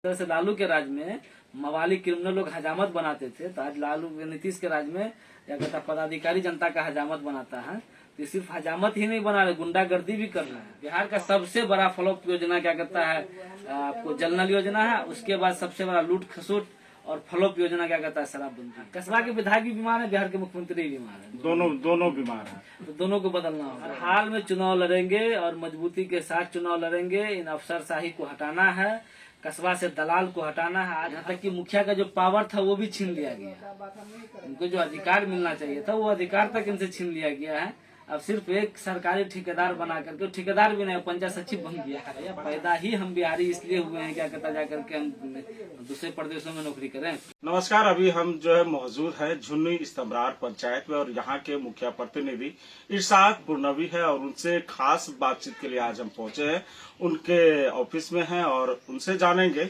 तरह से लालू के राज में मवाली क्रिमिनल लोग हजामत बनाते थे, तो आज लालू नीतीश के राज में क्या कहता है पदाधिकारी जनता का हजामत बनाता है। तो सिर्फ हजामत ही नहीं बना रहे, गुंडागर्दी भी कर रहे हैं। बिहार का सबसे बड़ा फ्लॉप योजना क्या कहता है आपको जल नल योजना है। उसके बाद सबसे बड़ा लूट खसूट और फ्लॉप योजना क्या कहता है शराबबंदी। कसबा के विधायक भी बीमार है, बिहार के मुख्यमंत्री भी बीमार है, दोनों बीमार हैं। तो दोनों को बदलना होगा। हाल में चुनाव लड़ेंगे और मजबूती के साथ चुनाव लड़ेंगे। इन अफसरशाही को हटाना है, कस्बा से दलाल को हटाना है। आज यहाँ तक कि मुखिया का जो पावर था वो भी छीन लिया गया। उनको जो अधिकार मिलना चाहिए था वो अधिकार तक इनसे छीन लिया गया है। अब सिर्फ एक सरकारी ठेकेदार बना करके, ठेकेदार भी नहीं पंचायत सचिव बन गया है। पैदा ही हम बिहारी इसलिए हुए हैं क्या कहता जाकर के हम दूसरे प्रदेशों में नौकरी करें। नमस्कार, अभी हम जो है मौजूद है झुन्नी इस्तमरार पंचायत में और यहाँ के मुखिया प्रतिनिधि इरशाद पुरनवी है और उनसे खास बातचीत के लिए आज हम पहुंचे हैं। उनके ऑफिस में हैं और उनसे जानेंगे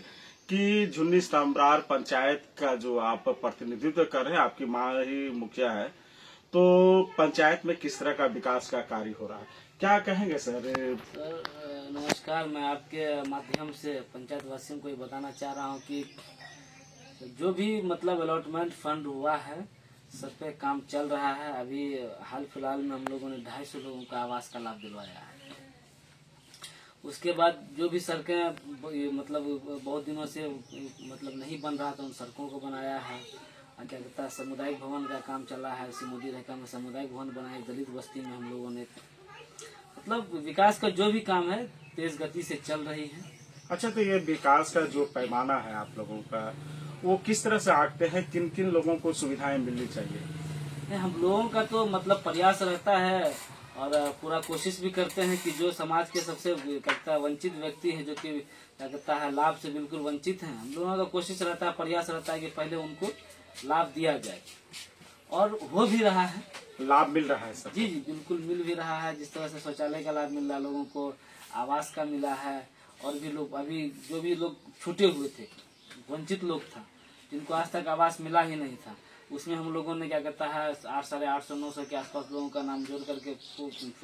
कि झुन्नी इस्तमरार पंचायत का जो आप प्रतिनिधित्व कर रहे हैं, आपकी माँ ही मुखिया है, तो पंचायत में किस तरह का विकास का कार्य हो रहा है, क्या कहेंगे सर? नमस्कार, मैं आपके माध्यम से पंचायत वासियों को ये बताना चाह रहा हूँ कि जो भी मतलब अलॉटमेंट फंड हुआ है सब पे काम चल रहा है। अभी हाल फिलहाल में हम लोगों ने 250 लोगों का आवास का लाभ दिलवाया है। उसके बाद जो भी सड़कें मतलब बहुत दिनों से मतलब नहीं बन रहा था, उन सड़कों को बनाया है। क्या कहता है सामुदायिक भवन का काम चल रहा है। इसी मोदी रेखा में सामुदायिक भवन बनाए। दलित बस्ती में हम लोगों ने मतलब विकास का जो भी काम है तेज गति से चल रही है। अच्छा, तो ये विकास का जो पैमाना है आप लोगों का, वो किस तरह से आंकते हैं? किन किन लोगों को सुविधाएं मिलनी चाहिए? हम लोगों का तो मतलब प्रयास रहता है और पूरा कोशिश भी करते हैं कि जो समाज के सबसे कहता है वंचित व्यक्ति है, जो कि क्या कहता है लाभ से बिल्कुल वंचित हैं, हम लोगों का कोशिश रहता है, प्रयास रहता है कि पहले उनको लाभ दिया जाए और हो भी रहा है। लाभ मिल रहा है सर? जी जी बिल्कुल मिल भी रहा है। जिस तरह से शौचालय का लाभ मिल रहा है लोगों को, आवास का मिला है, और भी लोग अभी जो भी लोग छूटे हुए थे, वंचित लोग था, जिनको आज तक आवास मिला ही नहीं था, उसमें हम लोगों ने क्या कहता है 800-900 के आसपास लोगों का नाम जोड़ करके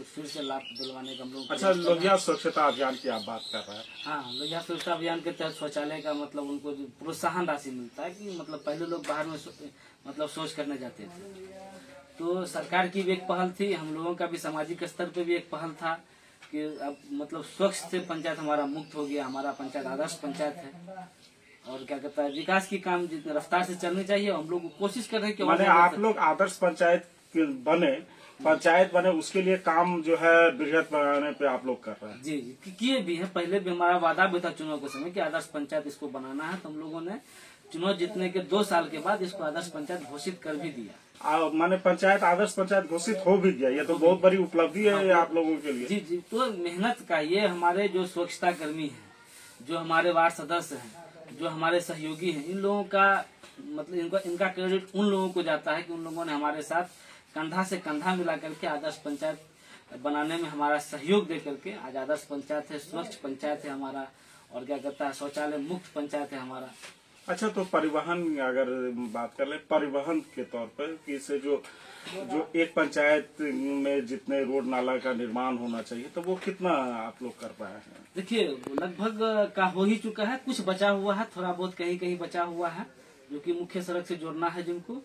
फिर से लाभ दिलवाने का हम लोग। अच्छा, लोहिया स्वच्छता अभियान की आप बात कर रहे हैं? हाँ, लोहिया स्वच्छता अभियान के तहत शौचालय का मतलब उनको प्रोत्साहन राशि मिलता है कि मतलब पहले लोग बाहर में मतलब शौच करने जाते थे, तो सरकार की भी एक पहल थी, हम लोगों का भी सामाजिक स्तर पे भी एक पहल था कि अब मतलब स्वच्छ से पंचायत हमारा मुक्त हो गया। हमारा पंचायत आदर्श पंचायत है और क्या कहता है विकास की काम जितने रफ्तार से चलनी चाहिए। हम लोग कोशिश कर रहे हैं कि माने आप लोग आदर्श पंचायत बने उसके लिए काम जो है बृहत बनाने पे आप लोग कर रहे हैं? जी जी किए भी है। पहले भी हमारा वादा भी था चुनाव के समय कि आदर्श पंचायत इसको बनाना है, तो हम लोगों ने चुनाव जीतने के 2 साल के बाद इसको आदर्श पंचायत घोषित कर भी दिया। माने पंचायत आदर्श पंचायत घोषित हो भी गया, ये तो बहुत बड़ी उपलब्धि है आप लोगों के लिए। जी जी, तो मेहनत का ये हमारे जो स्वच्छता कर्मी है, जो हमारे वार्ड सदस्य हैं, जो हमारे सहयोगी हैं, इन लोगों का मतलब इनका क्रेडिट उन लोगों को जाता है कि उन लोगों ने हमारे साथ कंधा से कंधा मिला करके आदर्श पंचायत बनाने में हमारा सहयोग दे करके आज आदर्श पंचायत है, स्वच्छ पंचायत है हमारा, और क्या कहता है शौचालय मुक्त पंचायत है हमारा। अच्छा, तो परिवहन अगर बात कर ले, परिवहन के तौर पर कि इससे जो एक पंचायत में जितने रोड नाला का निर्माण होना चाहिए, तो वो कितना आप लोग कर पाए हैं? देखिए लगभग का हो ही चुका है, कुछ बचा हुआ है, थोड़ा बहुत कहीं कहीं बचा हुआ है जो कि मुख्य सड़क से जोड़ना है जिनको।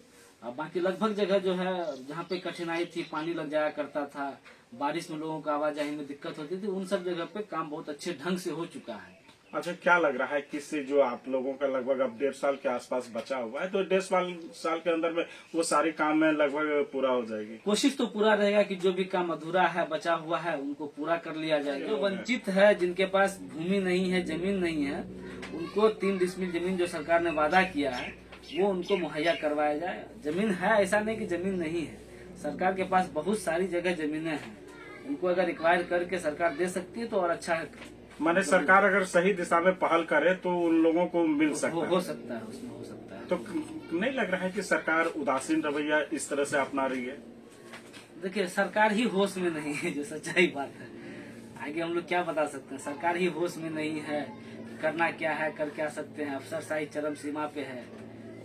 बाकी लगभग जगह जो है जहाँ पे कठिनाई थी, पानी लग जाया करता था, बारिश में लोगों को आवाजाही में दिक्कत होती थी, उन सब जगह पे काम बहुत अच्छे ढंग से हो चुका है। अच्छा, क्या लग रहा है किससे जो आप लोगों का लगभग अब 1.5 साल के आसपास बचा हुआ है, तो 1.5 साल के अंदर में वो सारे काम में लगभग पूरा हो जाएगी? कोशिश तो पूरा रहेगा कि जो भी काम अधूरा है, बचा हुआ है, उनको पूरा कर लिया जाएगा। जो वंचित है, जिनके पास भूमि नहीं है, जमीन नहीं है, उनको 3 डिसमिल जमीन जो सरकार ने वादा किया है वो उनको मुहैया करवाया जाए। जमीन है, ऐसा नहीं कि जमीन नहीं है, सरकार के पास बहुत सारी जगह जमीनें हैं, उनको अगर रिक्वायर करके सरकार दे सकती है तो और अच्छा है। माने सरकार अगर सही दिशा में पहल करे तो उन लोगों को मिल सकता है। हो सकता है, उसमें हो सकता है। तो नहीं लग रहा है कि सरकार उदासीन रवैया इस तरह से अपना रही है? देखिए सरकार ही होश में नहीं है, जो सच्चाई बात है। आगे हम लोग क्या बता सकते हैं, सरकार ही होश में नहीं है, करना क्या है, कर क्या सकते हैं। अफसरशाही चरम सीमा पे है,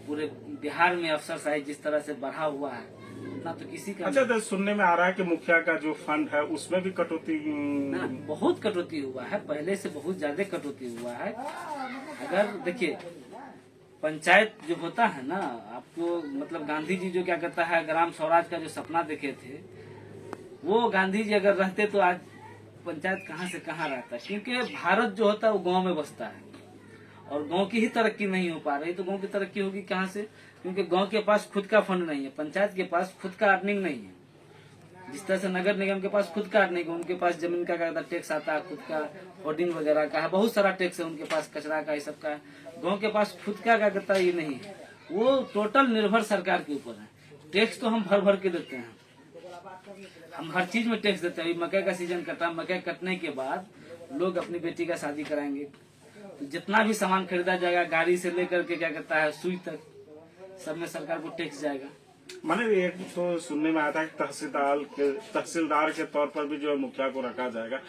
पूरे बिहार में अफसरशाही जिस तरह से बढ़ा हुआ है उतना तो किसी का। अच्छा, तो सुनने में आ रहा है कि मुखिया का जो फंड है उसमें भी कटौती? बहुत कटौती हुआ है, पहले से बहुत ज्यादा कटौती हुआ है। अगर देखिए पंचायत जो होता है ना, आपको मतलब गांधी जी जो क्या करता है, ग्राम स्वराज का जो सपना देखे थे, वो गांधी जी अगर रहते तो आज पंचायत कहाँ से कहाँ रहता। क्योंकि भारत जो होता है वो गांव में बसता है, और गांव की ही तरक्की नहीं हो पा रही, तो गांव की तरक्की होगी कहाँ से? क्योंकि गांव के पास खुद का फंड नहीं है, पंचायत के पास खुद का अर्निंग नहीं है। जिस तरह से नगर निगम के पास खुद का अर्निंग है, उनके पास जमीन का टैक्स आता है, खुद का होर्डिंग वगैरह का है, बहुत सारा टैक्स है उनके पास, कचरा का, ये सब का है। गाँव के पास खुद का क्या करता है, ये नहीं है। वो टोटल निर्भर सरकार के ऊपर है। टैक्स तो हम भर भर के देते हैं, हम हर चीज में टैक्स देते हैं। मकई का सीजन कटा, मकई कटने के बाद लोग अपनी बेटी का शादी कराएंगे, तो जितना भी सामान खरीदा जाएगा, गाड़ी से लेकर के क्या करता है सुई तक, सब में सरकार को टैक्स जाएगा। माने एक तो सुनने में आता है कि तहसीलदार के तौर पर भी जो है मुखिया को रखा जाएगा,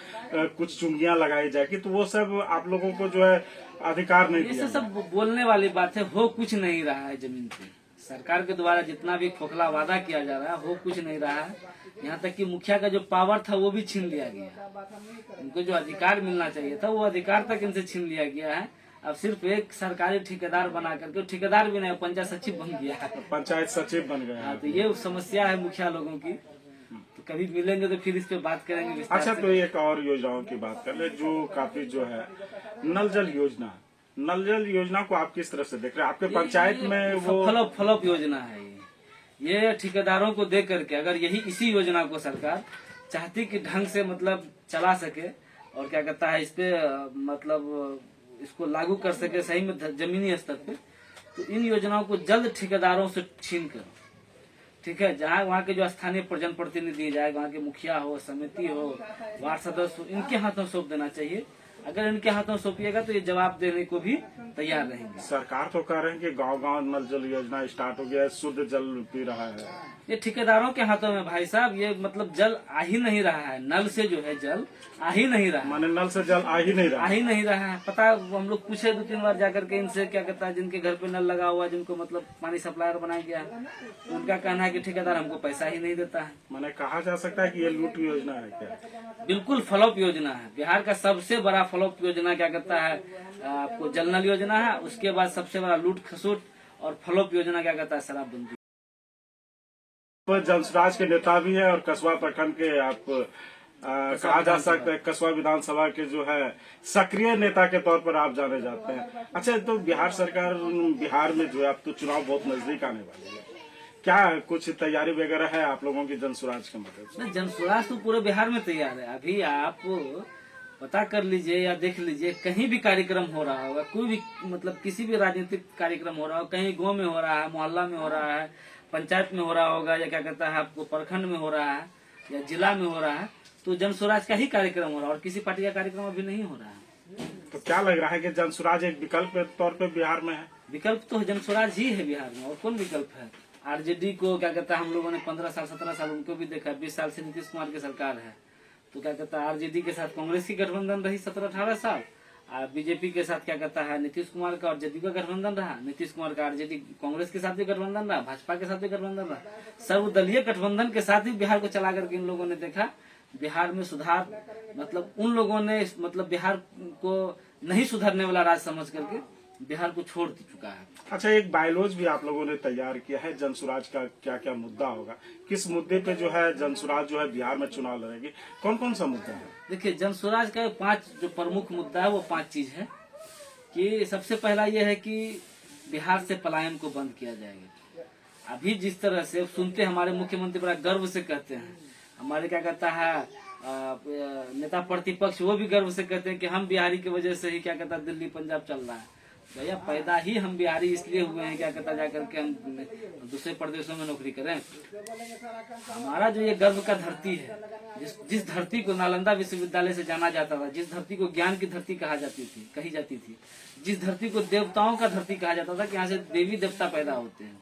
कुछ चुंगियां लगाई जाएगी, तो वो सब आप लोगों को जो है अधिकार नहीं दिया। ये सब बोलने वाली बात है, हो कुछ नहीं रहा है जमीन पे। सरकार के द्वारा जितना भी खोखला वादा किया जा रहा है, हो कुछ नहीं रहा है। यहाँ तक कि मुखिया का जो पावर था वो भी छीन लिया गया। उनको जो अधिकार मिलना चाहिए था वो अधिकार तक इनसे छीन लिया गया है। अब सिर्फ एक सरकारी ठेकेदार बना करके, ठेकेदार भी नहीं, पंचायत सचिव बन गया है, पंचायत सचिव बन गया। हाँ, तो ये समस्या है मुखिया लोगों की। तो कभी मिलेंगे तो फिर इस पे बात करेंगे विस्तार अच्छा, से। तो एक और योजनाओं की बात कर ले, जो काफी जो है नल जल योजना, नल जल योजना को आप किस तरफ से देख रहे हैं? आपके पंचायत में वो फॉलोअप योजना है। ये ठेकेदारों को दे करके, अगर यही इसी योजना को सरकार चाहती कि ढंग से मतलब चला सके, और क्या कहता है इस पे मतलब इसको लागू कर सके सही में जमीनी स्तर पे, तो इन योजनाओं को जल्द ठेकेदारों से छीन कर, ठीक है, जहाँ वहाँ के जो स्थानीय जनप्रतिनिधि जाए, वहाँ के मुखिया हो, समिति हो, वार्ड सदस्य हो, इनके हाथों सौंप देना चाहिए। अगर इनके हाथों सौंपिएगा तो ये जवाब देने को भी तैयार रहेंगे। सरकार तो कह रहे हैं कि गांव-गांव नल जल योजना स्टार्ट हो गया है, शुद्ध जल पी रहा है। ये ठेकेदारों के हाथों में भाई साहब, ये मतलब जल आ ही नहीं रहा है, नल से जो है जल आ ही नहीं रहा है। माने नल से जल आ ही नहीं रहा है। पता है, हम लोग पूछे 2-3 बार जाकर के इनसे, क्या कहता है जिनके घर पे नल लगा हुआ है, जिनको मतलब पानी सप्लायर बनाया गया है, उनका कहना है कि ठेकेदार हमको पैसा ही नहीं देता है। माने कहा जा सकता है कि ये लूट योजना है क्या? बिल्कुल फ्लॉप योजना है। बिहार का सबसे बड़ा फ्लॉप योजना क्या कहता है आपको, जल नल योजना है। उसके बाद सबसे बड़ा लूट खसूट और फ्लॉप योजना क्या कहता है, शराबबंदी। तो जनसुराज के नेता भी है और कसबा प्रखंड के आप कहा जा सकता है कसबा विधानसभा के जो है सक्रिय नेता के तौर पर आप जाने जाते हैं। अच्छा, तो बिहार सरकार, बिहार में जो है अब तो चुनाव बहुत नजदीक आने वाले हैं, क्या कुछ तैयारी वगैरह है आप लोगों की जनसुराज के मदद से? जनसुराज तो पूरे बिहार में तैयार है। अभी आप पता कर लीजिए या देख लीजिए, कहीं भी कार्यक्रम हो रहा होगा, कोई भी मतलब किसी भी राजनीतिक कार्यक्रम हो रहा हो, कहीं गांव में हो रहा है, मोहल्ला में हो रहा है, पंचायत में हो रहा होगा, या क्या कहता है आपको प्रखंड में हो रहा है, या जिला में हो रहा है, तो जनसुराज का ही कार्यक्रम हो रहा है, और किसी पार्टी का कार्यक्रम अभी नहीं हो रहा है। तो क्या लग रहा है कि जनसुराज एक विकल्प के तौर पे बिहार में है? विकल्प तो जनसुराज ही है बिहार में, और कौन विकल्प है? आरजेडी को क्या कहता है, हम लोगों ने 15 साल 17 साल उनको भी देखा, 20 साल से नीतीश कुमार की सरकार है, तो क्या कहता है आरजेडी के साथ कांग्रेस की गठबंधन रही 17-18 साल, और बीजेपी के साथ क्या कहता है नीतीश कुमार का और जदयू का गठबंधन रहा, नीतीश कुमार का आरजेडी कांग्रेस के साथ भी गठबंधन रहा, भाजपा के साथ भी गठबंधन रहा, सर्वदलीय गठबंधन के साथ ही बिहार को चला करके इन लोगों ने देखा। बिहार में सुधार मतलब उन लोगों ने मतलब बिहार को नहीं सुधरने वाला राज्य समझ करके बिहार को छोड़ चुका है। अच्छा, एक बायलॉज भी आप लोगों ने तैयार किया है, जनसुराज का क्या क्या मुद्दा होगा, किस मुद्दे पे जो है जनसुराज जो है बिहार में चुनाव लड़ेगी, कौन कौन सा मुद्दा है? देखिए, जनसुराज का 5 जो प्रमुख मुद्दा है वो 5 चीज है कि सबसे पहला ये है कि बिहार से पलायन को बंद किया जाएगा। अभी जिस तरह से सुनते हमारे मुख्यमंत्री बड़ा गर्व से कहते हैं, हमारे क्या कहता है नेता प्रतिपक्ष वो भी गर्व से कहते हैं कि हम बिहारी की वजह से ही क्या कहता है दिल्ली पंजाब चल रहा है। भैया, पैदा ही हम बिहारी इसलिए हुए हैं क्या कहता जाकर के हम दूसरे प्रदेशों में नौकरी करें। हमारा जो ये गर्व का धरती है, जिस धरती को नालंदा विश्वविद्यालय से जाना जाता था, जिस धरती को ज्ञान की धरती कही जाती थी, जिस धरती को देवताओं का धरती कहा जाता था कि यहाँ से देवी देवता पैदा होते हैं,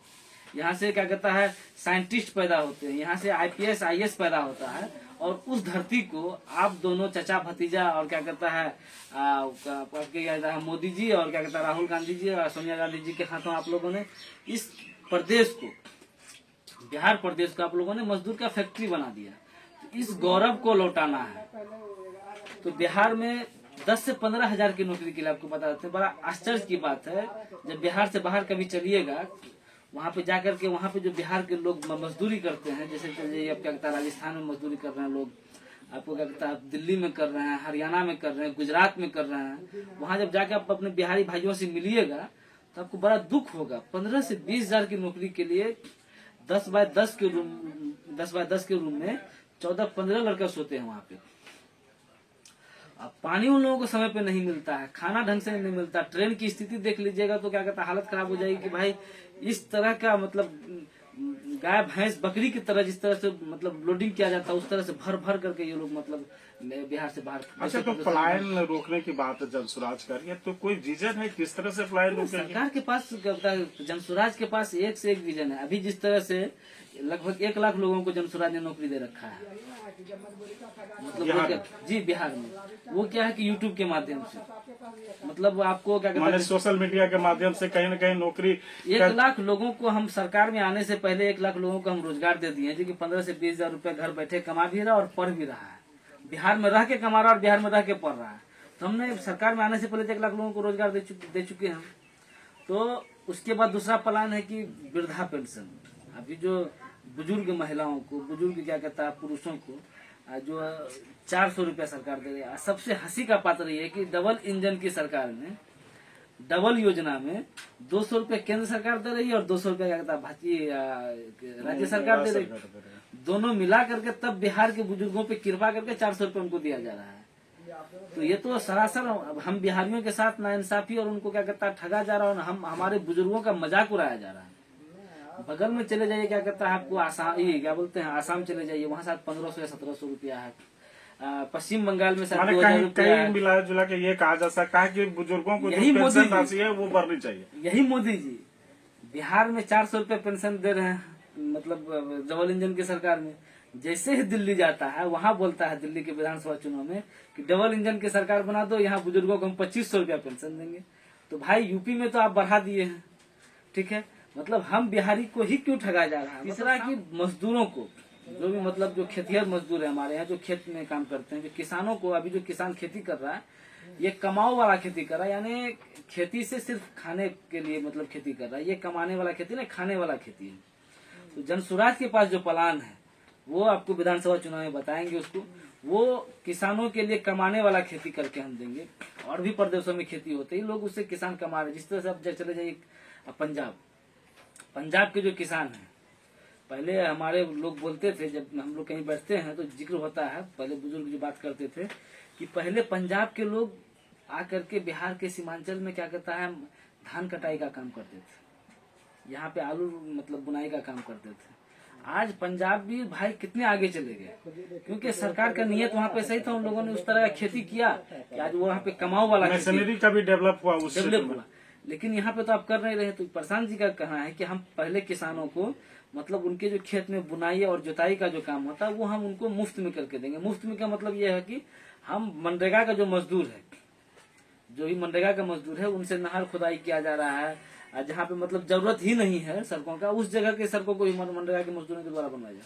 यहाँ से क्या कहता है साइंटिस्ट पैदा होते हैं, यहाँ से IPS IAS पैदा होता है, और उस धरती को आप दोनों चचा भतीजा और क्या कहता है आपके मोदी जी और क्या कहता है राहुल गांधी जी और सोनिया गांधी जी के हाथों आप लोगों ने इस प्रदेश को, बिहार प्रदेश को आप लोगों ने मजदूर का फैक्ट्री बना दिया। तो इस गौरव को लौटाना है। तो बिहार में 10 से 15 हजार की नौकरी के लिए आपको बता देते हैं। बड़ा आश्चर्य की बात है, जब बिहार से बाहर कभी चलिएगा, वहाँ पे जाकर के वहाँ पे जो बिहार के लोग मजदूरी करते हैं, जैसे चलिए अब क्या कहता है राजस्थान में मजदूरी कर रहे हैं लोग, आपको क्या कहता है दिल्ली में कर रहे हैं, हरियाणा में कर रहे हैं, गुजरात में कर रहे हैं, वहाँ जब जाके आप अपने बिहारी भाइयों से मिलिएगा तो आपको बड़ा दुख होगा। 15 से 20 हजार की नौकरी के लिए 10 बाय 10 के रूम में 14-15 लड़का सोते हैं वहाँ पे। अब पानी उन लोगों को समय पे नहीं मिलता है, खाना ढंग से नहीं मिलता, ट्रेन की स्थिति देख लीजिएगा तो क्या कहता है हालत खराब हो जाएगी कि भाई इस तरह का मतलब गाय भैंस बकरी की तरह जिस तरह से मतलब लोडिंग किया जाता है उस तरह से भर भर करके ये लोग मतलब बिहार से बाहर। अच्छा, तो पलायन रोकने की बात जनसुराज कर रही है, तो कोई विजन है किस तरह से पलायन रोकेंगे? सरकार के पास जनसुराज के पास एक से एक विजन है। अभी जिस तरह से लगभग 1 लाख लोगों को जनसुराज ने नौकरी दे रखा है, मतलब जी बिहार में। वो क्या है कि यूट्यूब के माध्यम से मतलब आपको क्या कहते हैं सोशल मीडिया के माध्यम से कहीं न कहीं नौकरी 1 लाख लोगों को हम सरकार में आने से पहले 1 लाख लोगों को हम रोजगार दे दिए हैं, जो कि 15 से 20 हजार रुपए घर बैठे कमा भी रहा और पढ़ भी रहा है। बिहार में रह के कमा रहा और बिहार में रह के पढ़ रहा है। तो हमने सरकार में आने से पहले 1 लाख लोगों को रोजगार दे चुके हैं। तो उसके बाद दूसरा प्लान है कि वृद्धा पेंशन। अभी जो बुजुर्ग महिलाओं को, बुजुर्ग क्या कहता है पुरुषों को जो 400 रुपया सरकार दे रही है। सबसे हंसी का पात्र ये है कि डबल इंजन की सरकार में डबल योजना में 200 रुपये केंद्र सरकार दे रही है और 200 रुपया क्या कहता है भारतीय राज्य सरकार दे रही है। दोनों मिला करके तब बिहार के बुजुर्गों पे कृपा करके 400 रुपये उनको दिया जा रहा है। तो ये तो सरासर हम बिहारियों के साथ नाइंसाफी और उनको क्या कहता है ठगा जा रहा है और हमारे बुजुर्गों का मजाक उड़ाया जा रहा है। बगल में चले जाइए क्या कहता है आपको आसाम, ये क्या बोलते हैं आसाम चले जाइए, वहाँ शायद 1500 या 1700 रुपया है। पश्चिम बंगाल में शायद 2000 रुपया है। मिला जुला के ये कहा जा सकता है कि बुजुर्गों को जो पेंशन राशि है वो बढ़नी चाहिए। यही मोदी जी बिहार में 400 रुपये पेंशन दे रहे हैं, मतलब डबल इंजन की सरकार में। जैसे ही दिल्ली जाता है वहाँ बोलता है दिल्ली के विधानसभा चुनाव में कि डबल इंजन की सरकार बना दो, यहाँ बुजुर्गों को हम 2500 रुपया पेंशन देंगे। तो भाई यूपी में तो आप बढ़ा दिए हैं, ठीक है, मतलब हम बिहारी को ही क्यों ठगा जा रहा है। तीसरा कि मजदूरों को जो भी मतलब जो खेतिहर मजदूर है हमारे यहाँ जो खेत में काम करते हैं, जो किसानों को, अभी जो किसान खेती कर रहा है ये कमाओ वाला खेती कर रहा है, यानी खेती से सिर्फ खाने के लिए मतलब खेती कर रहा है। ये कमाने वाला खेती नहीं, खाने वाला खेती है। तो जनसुराज के पास जो प्लान है वो आपको विधानसभा चुनाव में बताएंगे उसको। वो किसानों के लिए कमाने वाला खेती करके हम देंगे। और भी प्रदेशों में खेती होती है, लोग उससे किसान कमा रहे। जिस तरह से आप चले जाइए पंजाब के जो किसान हैं, पहले हमारे लोग बोलते थे, जब हम लोग कहीं बैठते हैं तो जिक्र होता है, पहले बुजुर्ग जो बात करते थे कि पहले पंजाब के लोग आकर के बिहार के सीमांचल में क्या कहता है धान कटाई का काम करते थे, यहाँ पे आलू मतलब बुनाई का काम करते थे। आज पंजाब भी भाई कितने आगे चले गए, क्योंकि सरकार का नियत वहाँ पे सही था। उन लोगों ने उस तरह का खेती किया कि आज वो वहाँ पे कमाओ वाला मशीनरी का भी डेवलप हुआ, लेकिन यहाँ पे तो आप कर नहीं रहे। तो प्रशांत जी का कहना है कि हम पहले किसानों को मतलब उनके जो खेत में बुनाई और जुताई का जो काम होता है वो हम उनको मुफ्त में करके देंगे। मुफ्त में का मतलब ये है कि हम मनरेगा का जो मजदूर है, जो भी मनरेगा का मजदूर है, उनसे नहर खुदाई किया जा रहा है, जहाँ पे मतलब जरूरत ही नहीं है सड़कों का, उस जगह के सड़कों को भी मनरेगा के मजदूरों के द्वारा बनाया जाए।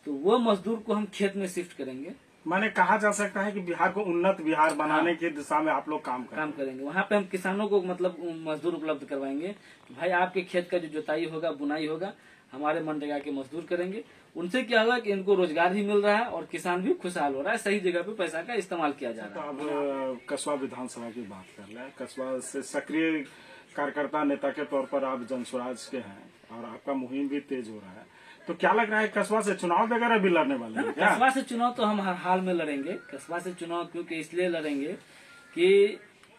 तो वो मजदूर को हम खेत में शिफ्ट करेंगे। माने कहा जा सकता है कि बिहार को उन्नत बिहार बनाने की दिशा में आप लोग काम करेंगे। वहाँ पे हम किसानों को मतलब मजदूर उपलब्ध करवाएंगे कि भाई आपके खेत का जो जुताई होगा, बुनाई होगा, हमारे मनरेगा के मजदूर करेंगे। उनसे क्या होगा कि इनको रोजगार भी मिल रहा है और किसान भी खुशहाल हो रहा है, सही जगह पे पैसा का इस्तेमाल किया जा रहा है। अब कसबा विधानसभा की बात कर रहे हैं, कसबा से सक्रिय कार्यकर्ता नेता के तौर पर आप जनसुराज के हैं और आपका मुहिम भी तेज हो रहा है, तो क्या लग रहा है कसबा से चुनाव वगैरह भी लड़ने वाले हैं? कसबा से चुनाव तो हम हर हाल में लड़ेंगे। कसबा से चुनाव क्योंकि इसलिए लड़ेंगे कि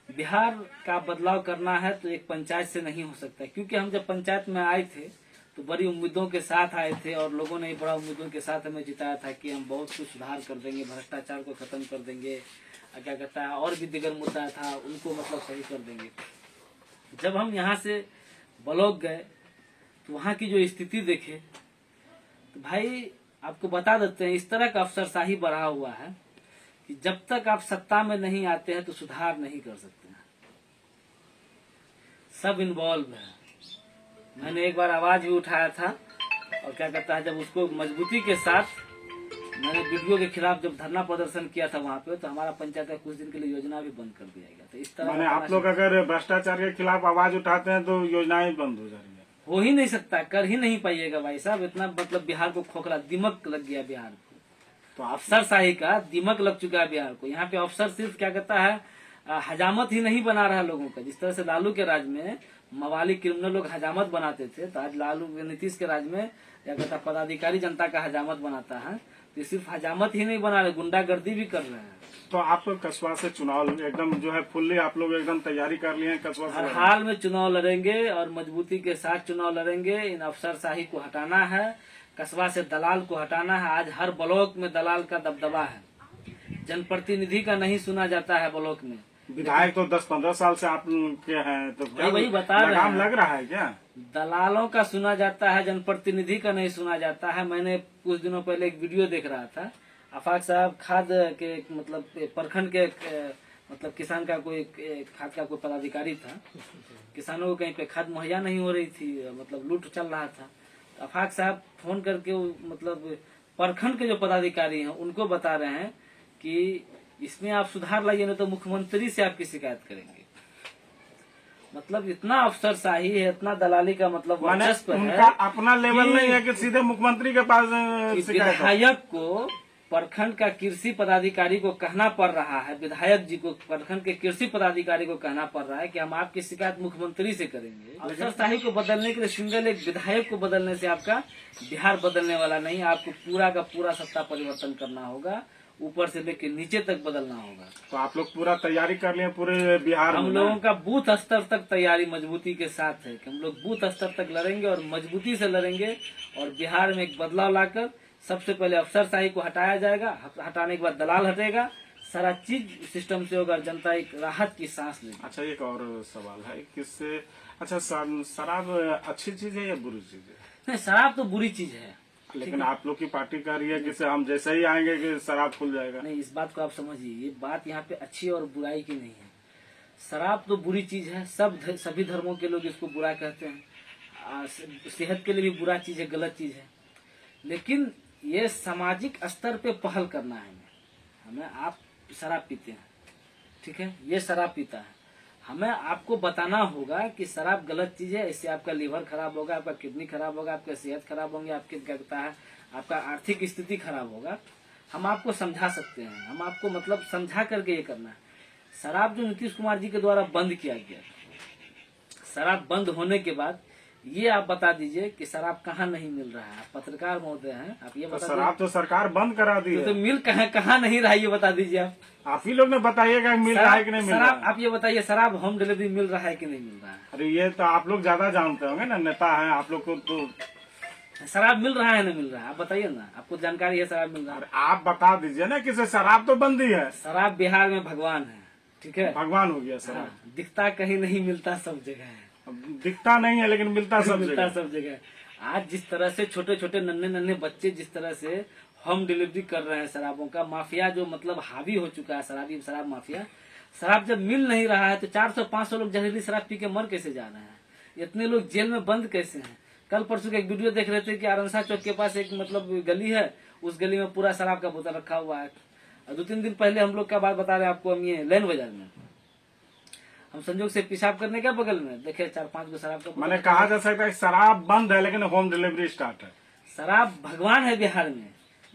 बिहार का बदलाव करना है तो एक पंचायत से नहीं हो सकता। क्योंकि हम जब पंचायत में आए थे तो बड़ी उम्मीदों के साथ आए थे और लोगों ने बड़ा उम्मीदों के साथ हमें जिताया था कि हम बहुत कुछ सुधार कर देंगे, भ्रष्टाचार को खत्म कर देंगे, क्या कहता है और भी दिगर मुद्दा था उनको मतलब सही कर देंगे। जब हम यहाँ से ब्लॉक गए तो वहाँ की जो स्थिति देखे तो भाई आपको बता देते हैं, इस तरह का अफसरशाही बढ़ा हुआ है कि जब तक आप सत्ता में नहीं आते हैं तो सुधार नहीं कर सकते हैं। सब इन्वॉल्व है। मैंने एक बार आवाज भी उठाया था और क्या कहता है जब उसको मजबूती के साथ मैंने वीडियो के खिलाफ जब धरना प्रदर्शन किया था वहाँ पे, तो हमारा पंचायत का कुछ दिन के लिए योजना भी बंद कर दिया गया। तो इस तरह माने आप लोग अगर भ्रष्टाचार के खिलाफ आवाज उठाते हैं तो योजनाएं बंद हो जा रही है। हो ही नहीं सकता, कर ही नहीं पाइएगा भाई साहब। इतना मतलब बिहार को खोखला दिमक लग गया बिहार को, तो आप अफसरशाही का दिमक लग चुका है बिहार को। यहाँ पे अफसर सिर्फ क्या कहता है, हजामत ही नहीं बना रहा लोगों का। जिस तरह से लालू के राज में मवाली क्रिमिनल लोग हजामत बनाते थे, तो आज लालू नीतीश के राज में क्या कहता है, पदाधिकारी जनता का हजामत बनाता है। तो सिर्फ हजामत ही नहीं बना रहे, गुंडागर्दी भी कर रहे हैं। तो आप लोग कस्बा से चुनाव एकदम जो है फुल्ली आप लोग एकदम तैयारी कर लिए हैं कस्बा से? हर हाल में चुनाव लड़ेंगे और मजबूती के साथ चुनाव लड़ेंगे। इन अफसरशाही को हटाना है, कस्बा से दलाल को हटाना है। आज हर ब्लॉक में दलाल का दबदबा है, जनप्रतिनिधि का नहीं सुना जाता है ब्लॉक में। विधायक तो 10-15 साल से आप के हैं, तो क्या वही बता रहे लगाम हैं। लग रहा है क्या? दलालों का सुना जाता है, जनप्रतिनिधि का नहीं सुना जाता है। मैंने कुछ दिनों पहले एक वीडियो देख रहा था, आफाक साहब खाद के मतलब प्रखंड के मतलब किसान का कोई खाद का कोई पदाधिकारी था। किसानों को कहीं पे खाद मुहैया नहीं हो रही थी, मतलब लूट चल रहा था। तो आफाक साहब फोन करके मतलब प्रखंड के जो पदाधिकारी हैं उनको बता रहे हैं कि इसमें आप सुधार लाइए, नहीं तो मुख्यमंत्री से आपकी शिकायत करेंगे। मतलब इतना अफसरशाही है, इतना दलाली का मतलब वर्चस्व उनका है। अपना लेवल नहीं है कि सीधे मुख्यमंत्री के पास शिकायत हो। विधायक को प्रखंड का कृषि पदाधिकारी को कहना पड़ रहा है, विधायक जी को प्रखंड के कृषि पदाधिकारी को कहना पड़ रहा है कि हम आपकी शिकायत मुख्यमंत्री से करेंगे। अफसरशाही को बदलने के लिए सिंगल एक विधायक को बदलने से आपका बिहार बदलने वाला नहीं। आपको पूरा का पूरा सत्ता परिवर्तन करना होगा, ऊपर से लेकर नीचे तक बदलना होगा। तो आप लोग पूरा तैयारी कर लिए पूरे बिहार हम में? लोगों का बूथ स्तर तक तैयारी मजबूती के साथ है कि हम लोग बूथ स्तर तक लड़ेंगे और मजबूती से लड़ेंगे। और बिहार में एक बदलाव लाकर सबसे पहले अफसरशाही को हटाया जाएगा, हटाने के बाद दलाल हटेगा, सारा चीज सिस्टम से होगा, जनता एक राहत की सांस लेगी। अच्छा, एक और सवाल है किससे, अच्छा शराब अच्छी चीज है या बुरी चीज है? नहीं, शराब तो बुरी चीज है, लेकिन आप लोग की पार्टी कह रही है कि हम जैसे ही आएंगे कि शराब खुल जाएगा। नहीं, इस बात को आप समझिए, ये बात यहाँ पे अच्छी और बुराई की नहीं है। शराब तो बुरी चीज है, सभी धर्मों के लोग इसको बुरा कहते हैं। सेहत के लिए भी बुरा चीज है, गलत चीज है। लेकिन ये सामाजिक स्तर पे पहल करना है हमें। आप शराब पीते हैं, ठीक है, ये शराब पीता है, हमें आपको बताना होगा कि शराब गलत चीज है, इससे आपका लीवर खराब होगा, आपका किडनी खराब होगा, आपका सेहत खराब होंगे, आपके क्या कहता है, आपका आर्थिक स्थिति खराब होगा। हम आपको समझा सकते हैं, हम आपको मतलब समझा करके ये करना है। शराब जो नीतीश कुमार जी के द्वारा बंद किया गया, शराब बंद होने के बाद ये आप बता दीजिए कि शराब कहाँ नहीं मिल रहा है। आप पत्रकार महोदय हैं, आप ये बता शराब तो सरकार बंद करा दी है, तो मिल कहाँ नहीं रहा है, ये बता दीजिए आप ही लोग ने बताइएगा मिल रहा है कि नहीं मिल रहा है। आप ये बताइए, शराब होम डिलीवरी मिल रहा है कि नहीं मिल रहा है? अरे ये तो आप लोग ज्यादा जानते होंगे ना, नेता हैं आप लोग को, तो शराब मिल रहा है नहीं मिल रहा है, आप बताइए ना, आपको जानकारी है शराब मिल रहा है? आप बता दीजिए ना कि शराब तो बंद ही है। शराब बिहार में भगवान है, ठीक है, भगवान हो गया शराब। हाँ, दिखता कहीं नहीं, मिलता सब जगह है। दिखता नहीं है लेकिन मिलता सब जगह। आज जिस तरह से छोटे छोटे नन्हे नन्हे बच्चे जिस तरह से होम डिलीवरी कर रहे हैं, शराबों का माफिया जो मतलब हावी हो चुका है, शराब माफिया। शराब जब मिल नहीं रहा है तो 400-500 लोग जहरीली शराब पी के मर कैसे जा रहे हैं? इतने लोग जेल में बंद कैसे हैं? कल परसों का एक वीडियो देख रहे थे कि आरंसा चौक के पास एक मतलब गली है, उस गली में पूरा शराब का बोतल रखा हुआ है। 2-3 दिन पहले हम लोग क्या बात बता रहे हैं आपको, हम ये लैन बाजार में हम संजोग से पेशाब करने के बगल में देखे 4-5 गो शराब का। मैंने कहा जा सकता है शराब बंद है लेकिन होम डिलीवरी स्टार्ट है। शराब भगवान है बिहार में,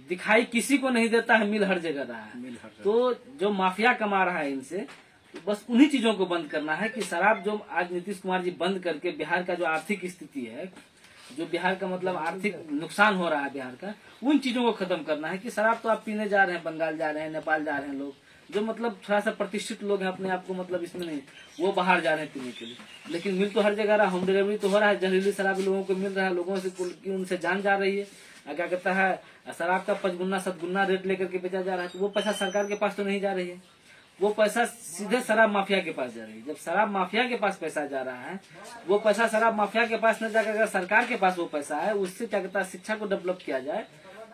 दिखाई किसी को नहीं देता है, मिल हर जगह रहा है। तो जो माफिया कमा रहा है इनसे, तो बस उन्हीं चीजों को बंद करना है कि शराब जो आज नीतीश कुमार जी बंद करके बिहार का जो आर्थिक स्थिति है, जो बिहार का मतलब आर्थिक नुकसान हो रहा है बिहार का, उन चीजों को खत्म करना है। कि शराब तो आप पीने जा रहे हैं, बंगाल जा रहे हैं, नेपाल जा रहे हैं लोग, जो मतलब थोड़ा सा प्रतिष्ठित लोग हैं अपने आप को मतलब इसमें नहीं, वो बाहर जा रहे हैं पीने के लिए। लेकिन मिल तो हर जगह रहा, होम डिलीवरी तो हो रहा है, जहरीली शराब लोगों को मिल रहा है, लोगों से उनसे जान जा रही है। क्या कहता है, शराब का 5 गुना 7 गुना रेट लेकर के बेचा जा रहा है, तो वो पैसा सरकार के पास तो नहीं जा रही है, वो पैसा सीधे शराब माफिया के पास जा रही है। जब शराब माफिया के पास पैसा जा रहा है, वो पैसा शराब माफिया के पास न जाकर अगर सरकार के पास वो पैसा है, उससे क्या कहता है शिक्षा को डेवलप किया जाए,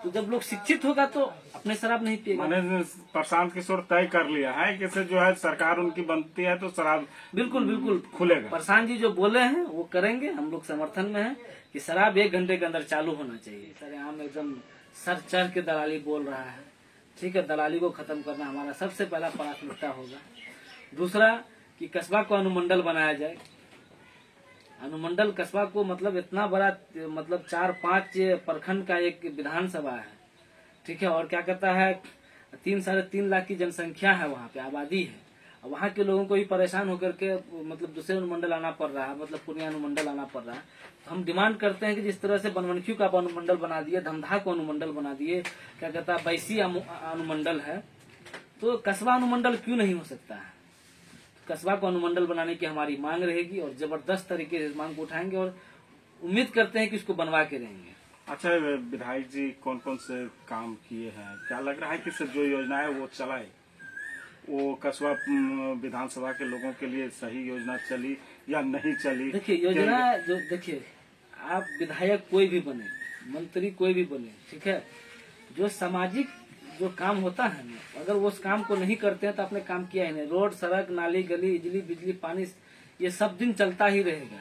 तो जब लोग शिक्षित होगा तो अपने शराब नहीं पिएगा। मैंने प्रशांत किशोर तय कर लिया है कि जो है सरकार उनकी बनती है तो शराब बिल्कुल खुलेगा। प्रशांत जी जो बोले हैं वो करेंगे, हम लोग समर्थन में हैं कि शराब 1 घंटे के अंदर चालू होना चाहिए। सर आम एकदम सर चढ़ के दलाली बोल रहा है। ठीक है, दलाली को खत्म करना हमारा सबसे पहला प्राथमिकता होगा। दूसरा कि कस्बा को अनुमंडल बनाया जाए। अनुमंडल कस्बा को मतलब इतना बड़ा, मतलब 4-5 प्रखंड का एक विधानसभा है। ठीक है, और क्या कहता है 3-3.5 लाख की जनसंख्या है, वहाँ पे आबादी है। वहाँ के लोगों को भी परेशान होकर के मतलब दूसरे अनुमंडल आना पड़ रहा है, मतलब पूर्णिया अनुमंडल आना पड़ रहा है। तो हम डिमांड करते हैं कि जिस तरह से बनमनखी का अनुमंडल बना दिए, धमधा को अनुमंडल बना दिए, क्या कहता है बैसी अनुमंडल है, तो कस्बा अनुमंडल क्यों नहीं हो सकता है। कस्बा को अनुमंडल बनाने की हमारी मांग रहेगी और जबरदस्त तरीके से इस मांग को उठाएंगे और उम्मीद करते हैं कि इसको बनवा के रहेंगे। अच्छा, विधायक जी कौन कौन से काम किए हैं? क्या लग रहा है कि सिर्फ जो योजना है वो चलाए, वो कस्बा विधानसभा के लोगों के लिए सही योजना चली या नहीं चली? देखिए योजना जो, देखिए आप विधायक कोई भी बने, मंत्री कोई भी बने, ठीक है, जो सामाजिक जो काम होता है ना, अगर वो उस काम को नहीं करते हैं तो आपने काम किया ही नहीं। रोड, सड़क, नाली, गली, बिजली, पानी, ये सब दिन चलता ही रहेगा।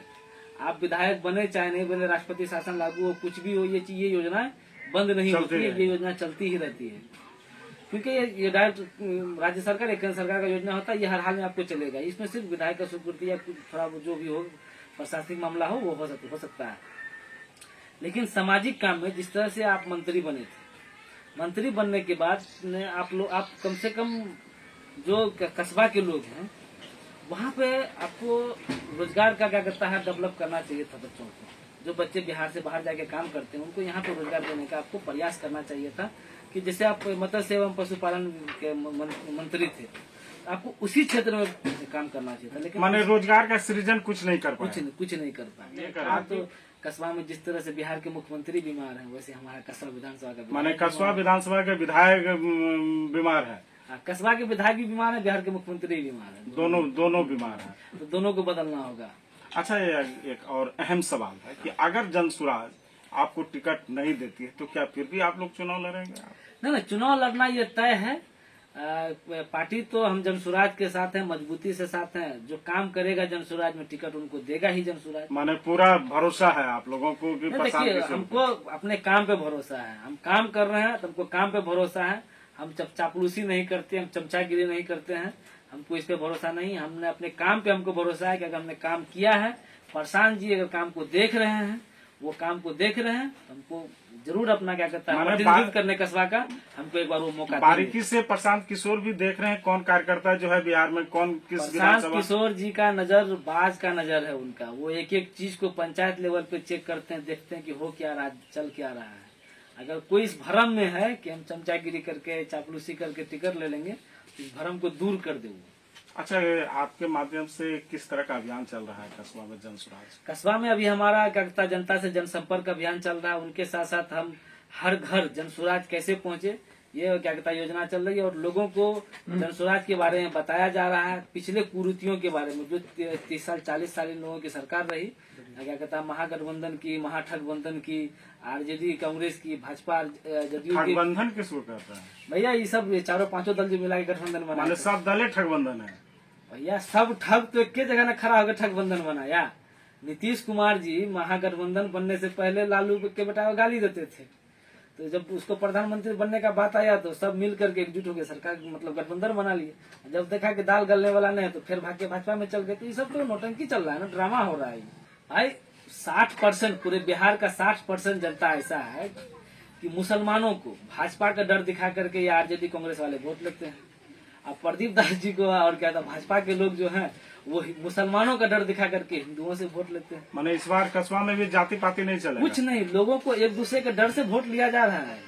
आप विधायक बने चाहे नहीं बने, राष्ट्रपति शासन लागू हो, कुछ भी हो, ये योजना बंद नहीं होती है, ये योजना चलती ही रहती है। क्योंकि ये डायरेक्ट राज्य सरकार या केंद्र सरकार का योजना होता है, ये हर हाल में आपको चलेगा। इसमें सिर्फ विधायक का स्वीकृति या थोड़ा जो भी हो प्रशासनिक मामला हो वो हो सकता है। लेकिन सामाजिक काम में जिस तरह से आप मंत्री बने थे, मंत्री बनने के बाद आप कम से कम जो कस्बा के लोग हैं वहाँ पे आपको रोजगार का क्या करता है डेवलप करना चाहिए था। बच्चों को, जो बच्चे बिहार से बाहर जाके काम करते हैं, उनको यहाँ पे रोजगार देने का आपको प्रयास करना चाहिए था। कि जैसे आप मत्स्य एवं पशुपालन के मंत्री थे, आपको उसी क्षेत्र में काम करना चाहिए था। लेकिन माने रोजगार का सृजन कुछ नहीं कर पाए, कुछ नहीं कर पाए। आप तो कस्बा में जिस तरह से बिहार के मुख्यमंत्री बीमार हैं, वैसे हमारा कस्बा विधानसभा का, माने कस्बा विधानसभा के विधायक बीमार है, कस्बा के विधायक भी बीमार है, बिहार के मुख्यमंत्री भी बीमार है, दोनों बीमार है, तो दोनों को बदलना होगा। अच्छा, एक और अहम सवाल है कि अगर जनसुराज आपको टिकट नहीं देती है तो क्या फिर भी आप लोग चुनाव लड़ेंगे? नहीं, चुनाव लड़ना ये तय है। पार्टी तो हम जनसुराज के साथ है, मजबूती से साथ है। जो काम करेगा जनसुराज में टिकट उनको देगा ही जनसुराज। माने पूरा भरोसा है आप लोगों को कि देखिए, हमको अपने काम पे भरोसा है, हम काम कर रहे हैं तो हमको काम पे भरोसा है। हम चापलूसी नहीं करते, हम चमचागिरी नहीं करते हैं, हमको इस पे भरोसा नहीं। हमने अपने काम पे हमको भरोसा है कि अगर हमने काम किया है, प्रशांत जी अगर काम को देख रहे हैं, वो काम को देख रहे हैं, हमको जरूर अपना क्या कहता है प्रतिनिधित्व करने कस्बा का हमको एक बार वो मौका बारीकी से प्रशांत किशोर भी देख रहे हैं कौन कार्यकर्ता जो है बिहार में कौन किस प्रशांत किशोर जी का नजर बाज का नजर है उनका। वो एक एक चीज को पंचायत लेवल पे चेक करते हैं, देखते हैं कि हो क्या रहा, चल क्या रहा है। अगर कोई इस भ्रम में है कि हम चमचागिरी करके चापलूसी करके टिकट ले लेंगे, तो इस भ्रम को दूर कर दे। अच्छा, आपके माध्यम से किस तरह का अभियान चल रहा है कस्बा में जनसुराज? कस्बा में अभी हमारा क्या कहता है जनता से जनसंपर्क अभियान चल रहा है। उनके साथ साथ हम हर घर जनसुराज कैसे पहुंचे, ये क्या कहता है योजना चल रही है। और लोगों को जनसुराज के बारे में बताया जा रहा है, पिछले कुरीतियों के बारे में। जो 30 साल 40 साल इन लोगों की सरकार रही, क्या कहता है महागठबंधन की, महाठगबंधन की, आरजेडी कांग्रेस की, भाजपा जदयू की। ठगबंधन किसको कहते हैं भैया? ये सब 4-5 दल जो मिला के गठबंधन बना, सब दल ठगबंधन है भैया। सब ठग तो एक जगह न खड़ा होकर ठगबंधन बनाया। नीतीश कुमार जी महागठबंधन बनने से पहले लालू के बेटा गाली देते थे, तो जब उसको प्रधानमंत्री बनने का बात आया तो सब मिल करके एकजुट होकर सरकार मतलब गठबंधन बना लिए। जब देखा कि दाल गलने वाला नहीं है तो फिर भाग के भाजपा में चल गए। तो ये सब तो नौटंकी चल रहा है ना, ड्रामा हो रहा है भाई। 60% पूरे बिहार का 60% जनता ऐसा है कि मुसलमानों को भाजपा का डर दिखा करके या आरजेडी कांग्रेस वाले वोट लेते हैं। अब प्रदीप दास जी को और क्या था, भाजपा के लोग जो हैं वो मुसलमानों का डर दिखा करके हिंदुओं से वोट लेते हैं। माने इस बार कस्बा में भी जाति पाति नहीं चलेगा, कुछ नहीं, लोगों को एक दूसरे के डर से वोट लिया जा रहा है।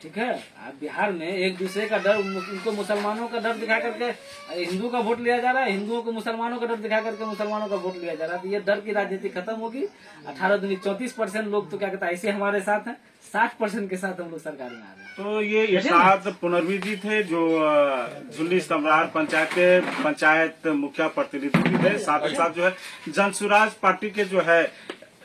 ठीक है, आप बिहार में एक दूसरे का डर, उनको मुसलमानों का डर दिखा करके हिंदू का वोट लिया जा रहा है, हिंदुओं को मुसलमानों का डर दिखा करके मुसलमानों का वोट लिया जा रहा है। तो ये डर की राजनीति खत्म होगी। 34% लोग तो क्या कहता है ऐसे हमारे साथ हैं, 60% के साथ हम लोग सरकार में आ रहे हैं। तो ये इरशाद पुनर्वी जी थे जो झुल्ली स्तंभरार पंचायत के पंचायत मुखिया प्रतिनिधि भी थे, साथ ही साथ जो है जनसुराज पार्टी के जो है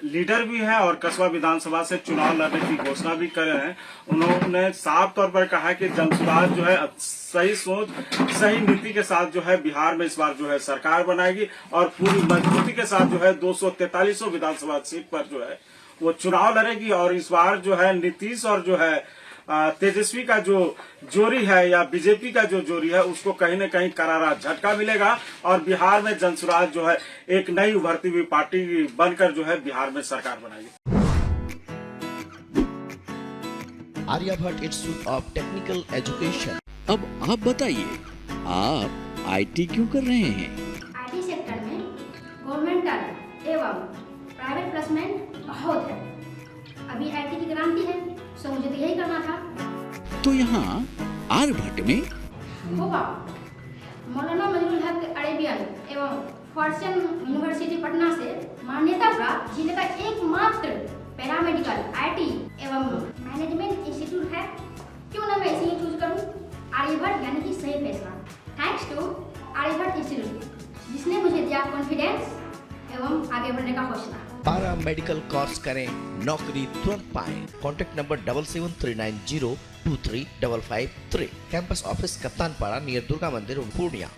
लीडर भी हैं और कस्बा विधानसभा से चुनाव लड़ने की घोषणा भी करे हैं। उन्होंने साफ तौर पर कहा कि जनसुराज जो है सही सोच सही नीति के साथ जो है बिहार में इस बार जो है सरकार बनाएगी और पूरी मजबूती के साथ जो है 243 विधानसभा सीट पर जो है वो चुनाव लड़ेगी। और इस बार जो है नीतीश और जो है तेजस्वी का जो जोरी है या बीजेपी का जो जोरी है उसको कहीं न कहीं करारा झटका मिलेगा और बिहार में जनसुराज जो है एक नई उभरती हुई पार्टी बनकर जो है बिहार में सरकार बनाएगी। Aryabhatta institute of technical education. अब आप बताइए, आप आईटी क्यों कर रहे हैं? आईटी सेक्टर में गवर्नमेंटल एवं प्राइवेट प्लेसमेंट बहुत है। अभी आईटी की क्रांति है, सो मुझे तो यही करना था। तो यहाँ आर्यभट्ट में होगा मौलाना मजरूल हक अरेबियन एवं फॉर्च्यून यूनिवर्सिटी पटना से मान्यता प्राप्त जिले का एकमात्र पैरामेडिकल आईटी एवं मैनेजमेंट इंस्टीट्यूट है। क्यों ना मैं इसे चूज करूं? आर्यभट्ट यानी कि सही फैसला। थैंक्स टू आर्यभट्ट इंस्टीट्यूट जिसने मुझे दिया कॉन्फिडेंस एवं आगे बढ़ने का हौसला। पारा मेडिकल कोर्स करें, नौकरी तुरंत पाएं। Contact number 7739023553। Campus office Kaptanpara near Durga मंदिर पूर्णिया।